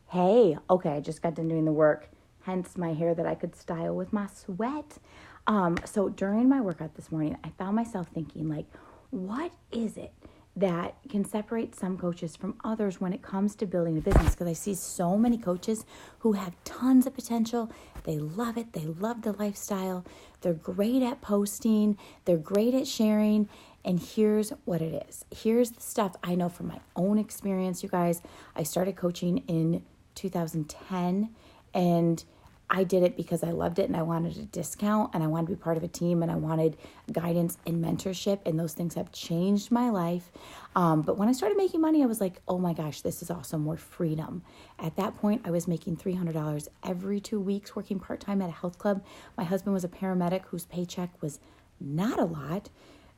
Hey, okay, I just got done doing the work, hence my hair that I could style with my sweat. So during my workout this morning, I found myself thinking, like, what is it that can separate some coaches from others when it comes to building a business? Because I see so many coaches who have tons of potential. They love it. They love the lifestyle. They're great at posting. They're great at sharing. And here's what it is. Here's the stuff I know from my own experience, you guys. I started coaching in 2010, and I did it because I loved it and I wanted a discount and I wanted to be part of a team and I wanted guidance and mentorship, and those things have changed my life. But when I started making money, I was like, oh my gosh, this is awesome, more freedom. At that point, I was making $300 every 2 weeks working part-time at a health club. My husband was a paramedic whose paycheck was not a lot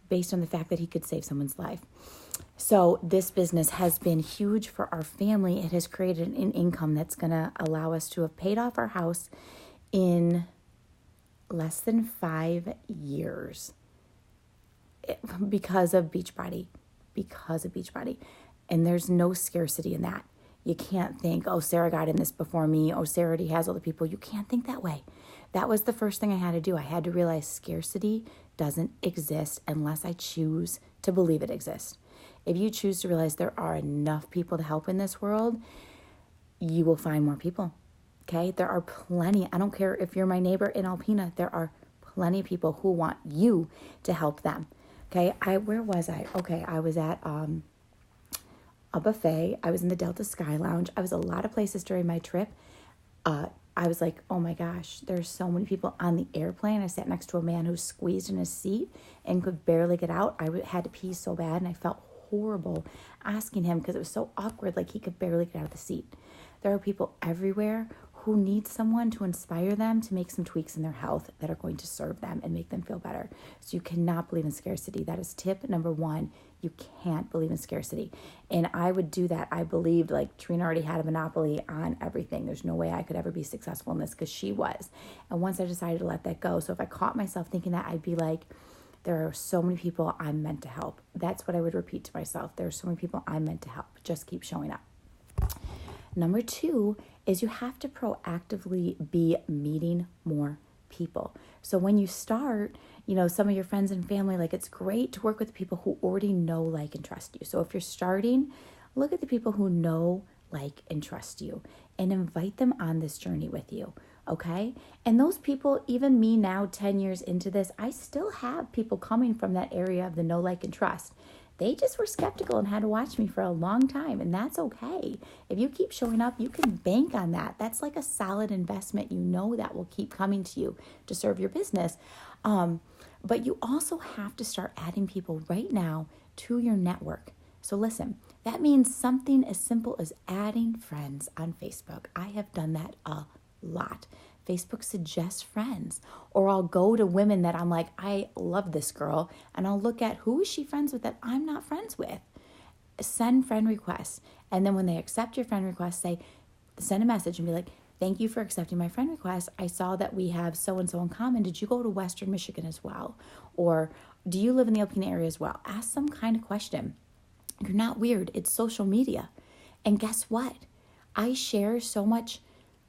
based on the fact that he could save someone's life. So this business has been huge for our family. It has created an income that's going to allow us to have paid off our house in less than 5 years because of Beachbody. And there's no scarcity in that. You can't think, oh, Sarah got in this before me. Oh, Sarah already has all the people. You can't think that way. That was the first thing I had to do. I had to realize scarcity doesn't exist unless I choose to believe it exists. If you choose to realize there are enough people to help in this world, you will find more people, okay? There are plenty. I don't care if you're my neighbor in Alpena. There are plenty of people who want you to help them, okay? Where was I? Okay, I was at a buffet. I was in the Delta Sky Lounge. I was a lot of places during my trip. I was like, oh my gosh, there's so many people on the airplane. I sat next to a man who squeezed in his seat and could barely get out. I had to pee so bad, and I felt horrible asking him because it was so awkward, like he could barely get out of the seat. There are people everywhere who need someone to inspire them to make some tweaks in their health that are going to serve them and make them feel better. So you cannot believe in scarcity. That is tip number one. You can't believe in scarcity. And I would do that. I believed like Trina already had a monopoly on everything. There's no way I could ever be successful in this because she was. And once I decided to let that go, so if I caught myself thinking that, I'd be like, there are so many people I'm meant to help. That's what I would repeat to myself. There are so many people I'm meant to help. Just keep showing up. Number two is you have to proactively be meeting more people. So when you start, some of your friends and family, like it's great to work with people who already know, like, and trust you. So if you're starting, look at the people who know, like, and trust you and invite them on this journey with you. Okay. And those people, even me now, 10 years into this, I still have people coming from that area of the know, like, and trust. They just were skeptical and had to watch me for a long time. And that's okay. If you keep showing up, you can bank on that. That's like a solid investment. That will keep coming to you to serve your business. But you also have to start adding people right now to your network. So listen, that means something as simple as adding friends on Facebook. I have done that a lot. Facebook suggests friends, or I'll go to women that I'm like, I love this girl, and I'll look at who is she friends with that I'm not friends with. Send friend requests, and then when they accept your friend request, send a message and be like, thank you for accepting my friend request. I saw that we have so-and-so in common. Did you go to Western Michigan as well? Or do you live in the Alpena area as well? Ask some kind of question. You're not weird. It's social media. And guess what? I share so much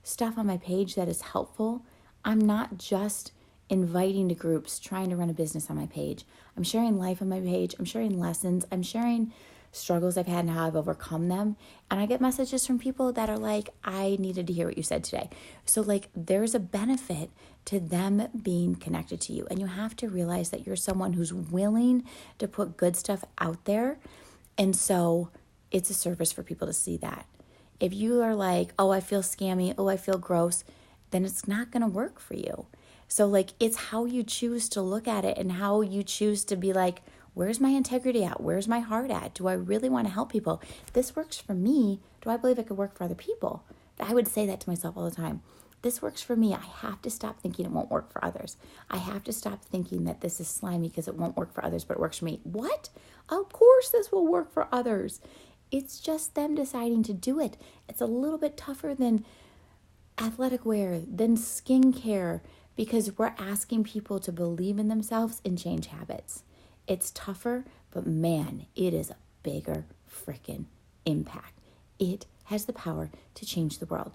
stuff on my page that is helpful. I'm not just inviting to groups, trying to run a business on my page. I'm sharing life on my page. I'm sharing lessons. I'm sharing struggles I've had and how I've overcome them. And I get messages from people that are like, I needed to hear what you said today. So like there's a benefit to them being connected to you. And you have to realize that you're someone who's willing to put good stuff out there. And so it's a service for people to see that. If you are like, oh, I feel scammy, oh, I feel gross, then it's not going to work for you. So like it's how you choose to look at it and how you choose to be like, where's my integrity at? Where's my heart at? Do I really want to help people? This works for me. Do I believe it could work for other people? I would say that to myself all the time. This works for me. I have to stop thinking it won't work for others. I have to stop thinking that this is slimy because it won't work for others, but it works for me. What? Of course this will work for others. It's just them deciding to do it. It's a little bit tougher than athletic wear, than skincare, because we're asking people to believe in themselves and change habits. It's tougher, but man, it is a bigger freaking impact. It has the power to change the world.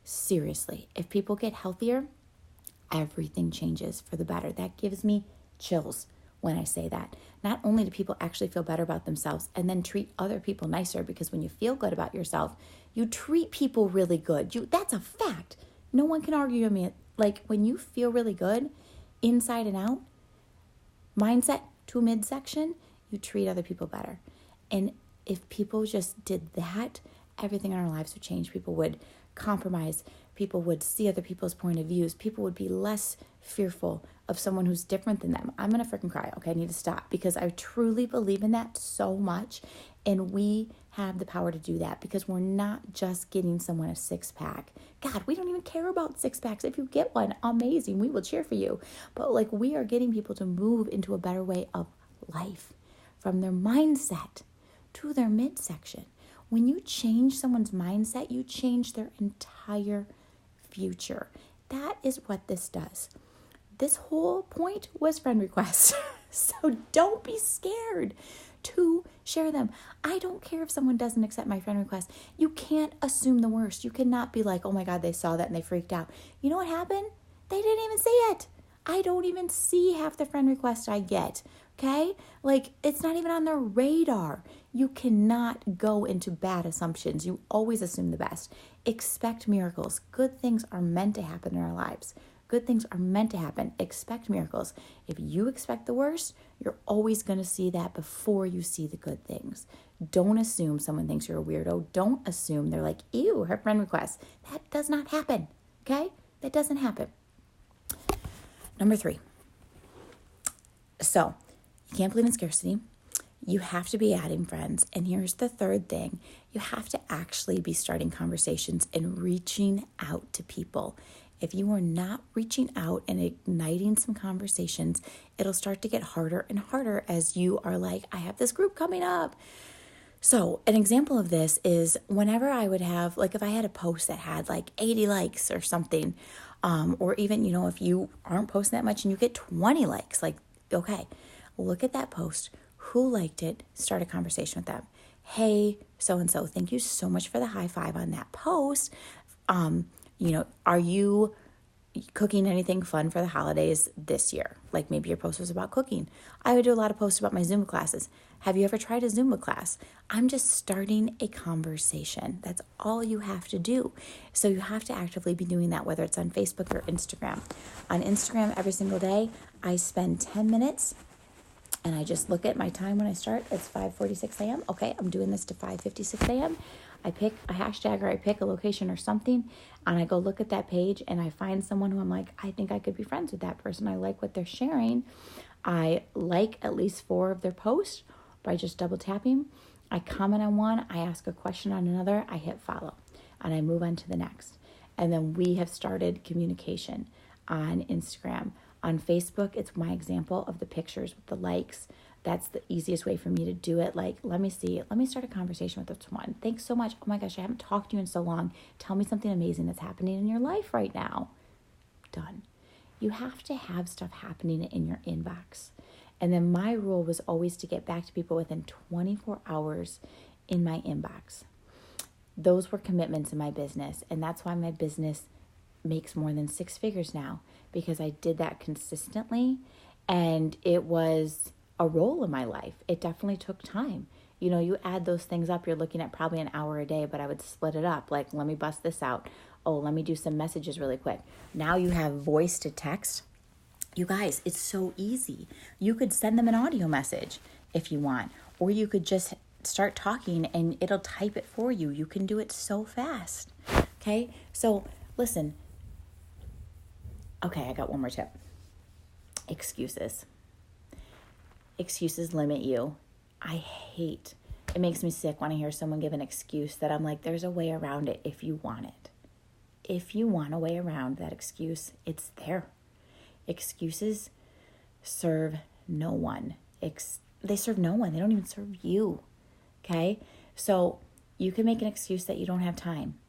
Seriously, if people get healthier, everything changes for the better. That gives me chills when I say that. Not only do people actually feel better about themselves and then treat other people nicer, because when you feel good about yourself, you treat people really good. That's a fact. No one can argue with me. Like, when you feel really good, inside and out, mindset to midsection, you treat other people better. And if people just did that, everything in our lives would change. People would compromise. People would see other people's point of views. People would be less fearful of someone who's different than them. I'm going to freaking cry. Okay, I need to stop, because I truly believe in that so much. And we have the power to do that, because we're not just getting someone a six-pack. God, we don't even care about six-packs. If you get one, amazing. We will cheer for you. But like, we are getting people to move into a better way of life, from their mindset to their midsection. When you change someone's mindset, you change their entire future. That is what this does. This whole point was friend requests. So don't be scared to share them. I don't care if someone doesn't accept my friend request. You can't assume the worst. You cannot be like, oh my God, they saw that and they freaked out. You know what happened? They didn't even see it. I don't even see half the friend requests I get. Okay? Like, it's not even on their radar. You cannot go into bad assumptions. You always assume the best. Expect miracles. Good things are meant to happen in our lives. Good things are meant to happen. Expect miracles. If you expect the worst, you're always going to see that before you see the good things. Don't assume someone thinks you're a weirdo. Don't assume they're like, ew, her friend request. That does not happen. Okay? That doesn't happen. Number 3. So, you can't believe in scarcity. You have to be adding friends. And here's the third thing. You have to actually be starting conversations and reaching out to people. If you are not reaching out and igniting some conversations, it'll start to get harder and harder as you are like, I have this group coming up. So an example of this is whenever I would have, like, if I had a post that had like 80 likes or something, or even, if you aren't posting that much and you get 20 likes, like, okay, look at that post. Who liked it? Start a conversation with them. Hey, so-and-so, thank you so much for the high five on that post. Are you cooking anything fun for the holidays this year? Like, maybe your post was about cooking. I would do a lot of posts about my Zumba classes. Have you ever tried a Zumba class? I'm just starting a conversation. That's all you have to do. So you have to actively be doing that, whether it's on Facebook or Instagram. On Instagram, every single day, I spend 10 minutes and I just look at my time when I start. It's 5:46 a.m. Okay, I'm doing this to 5:56 a.m. I pick a hashtag or I pick a location or something, and I go look at that page and I find someone who I'm like, I think I could be friends with that person. I like what they're sharing. I like at least 4 of their posts by just double tapping. I comment on one, I ask a question on another, I hit follow, and I move on to the next. And then we have started communication on Instagram. On Facebook, it's my example of the pictures with the likes. That's the easiest way for me to do it. Like, let me start a conversation with this one. Thanks so much. Oh my gosh, I haven't talked to you in so long. Tell me something amazing that's happening in your life right now. Done. You have to have stuff happening in your inbox. And then my rule was always to get back to people within 24 hours in my inbox. Those were commitments in my business. And that's why my business makes more than 6 figures now, because I did that consistently, and it was a role in my life. It definitely took time. You add those things up, you're looking at probably an hour a day, but I would split it up. Like, let me bust this out. Oh, let me do some messages really quick. Now you have voice to text. You guys, it's so easy. You could send them an audio message if you want, or you could just start talking and it'll type it for you. You can do it so fast. Okay? So listen. Okay, I got one more tip. Excuses. Excuses limit you. It makes me sick when I hear someone give an excuse that I'm like, there's a way around it if you want it. If you want a way around that excuse, it's there. Excuses serve no one. They serve no one. They don't even serve you. Okay? So you can make an excuse that you don't have time.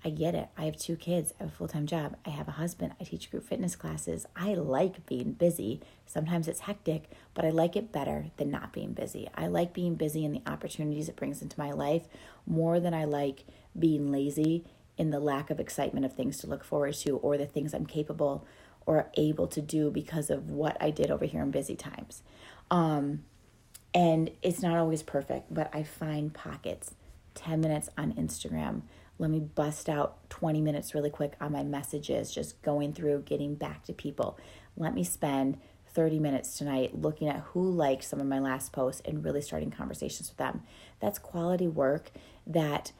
I get it. I have 2 kids. I have a full-time job. I have a husband. I teach group fitness classes. I like being busy. Sometimes it's hectic, but I like it better than not being busy. I like being busy and the opportunities it brings into my life more than I like being lazy in the lack of excitement of things to look forward to or the things I'm capable or able to do because of what I did over here in busy times. And it's not always perfect, but I find pockets. 10 minutes on Instagram. Let me bust out 20 minutes really quick on my messages, just going through, getting back to people. Let me spend 30 minutes tonight looking at who liked some of my last posts and really starting conversations with them. That's quality work that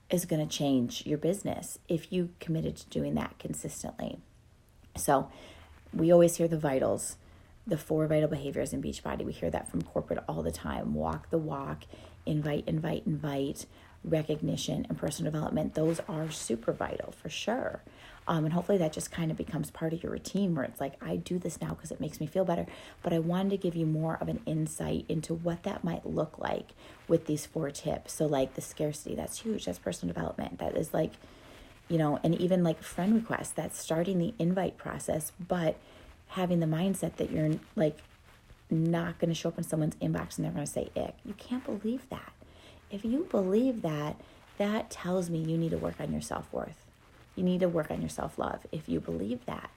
is going to change your business if you committed to doing that consistently. So we always hear the vitals, the 4 vital behaviors in Beachbody. We hear that from corporate all the time. Walk the walk, invite, recognition, and personal development. Those are super vital for sure. And hopefully that just kind of becomes part of your routine where it's like, I do this now because it makes me feel better. But I wanted to give you more of an insight into what that might look like with these 4 tips. So like the scarcity, that's huge. That's personal development. That is like, and even like friend requests, that's starting the invite process, but having the mindset that you're like not going to show up in someone's inbox and they're going to say ick. You can't believe that. If you believe that, that tells me you need to work on your self-worth. You need to work on your self-love if you believe that.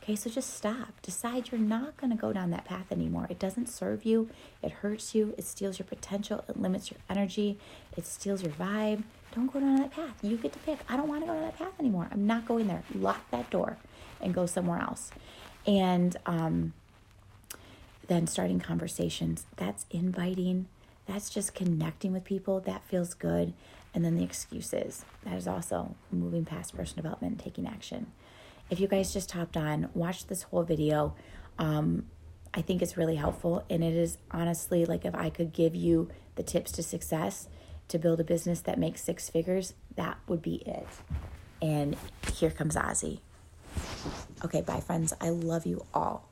Okay, so just stop. Decide you're not going to go down that path anymore. It doesn't serve you. It hurts you. It steals your potential. It limits your energy. It steals your vibe. Don't go down that path. You get to pick. I don't want to go down that path anymore. I'm not going there. Lock that door and go somewhere else. And then starting conversations. That's inviting. That's just connecting with people. That feels good. And then the excuses. That is also moving past personal development and taking action. If you guys just hopped on, watch this whole video. I think it's really helpful. And it is honestly like if I could give you the tips to success to build a business that makes 6 figures, that would be it. And here comes Ozzy. Okay, bye friends. I love you all.